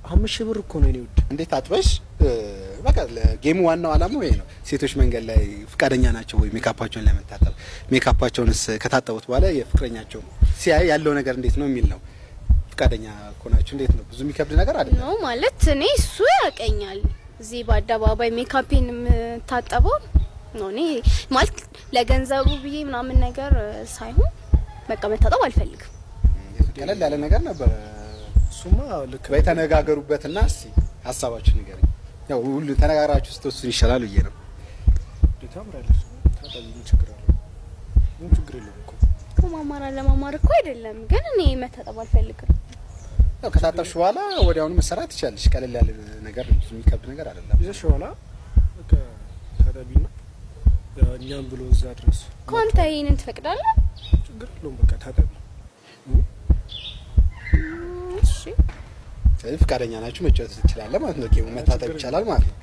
5,000 ብር እኮ ነው የኔ ውድ። እንዴት አጥበሽ በቃ ለጌሙ ዋናው አላማው ይሄ ነው። ሴቶች መንገድ ላይ ፍቃደኛ ናቸው ወይ ሜካፓቸውን ለመታጠብ? ሜካፓቸውንስ ከታጠቡት በኋላ የፍቅረኛቸው ሲያይ ያለው ነገር እንዴት ነው የሚል ነው። ፍቃደኛ ኮናችሁ እንዴት ነው? ብዙ የሚከብድ ነገር አይደለም ነው ማለት እኔ እሱ ያቀኛል። እዚህ በአደባባይ ሜካፔን የምታጠበው ነው። እኔ ማለት ለገንዘቡ ብዬ ምናምን ነገር ሳይሆን በቃ መታጠብ አልፈልግም። ቀለል ያለ ነገር ነበር። እሱማ ልክ በተነጋገሩበትና እስቲ ሀሳባችሁን ንገረኝ። ያው ሁሉ ተነጋግራችሁ ስትወስኑ ይሻላል ብዬ ነው። ታምራለች። ታጣቢ ምን ችግር አለው? ምን ችግር የለም እኮ ማማራ ለማማር እኮ አይደለም፣ ግን እኔ መታጠብ አልፈልግም። ያው ከታጠብሽ በኋላ ወዲያውኑ መሰራት ይችላልሽ። ቀለል ያለ ነገር ነው፣ ብዙ የሚከብድ ነገር አይደለም። ይዘሽ በኋላ በቃ ታጣቢና እኛም ብሎ እዛ ድረስ ኮንታ ይሄንን ትፈቅዳለህ? ችግር የለውም በቃ ታጣቢ። እሺ ፍቃደኛ ናችሁ መጫወት ትችላለህ ማለት ነው። ጌሙ መታጠብ ይቻላል ማለት ነው።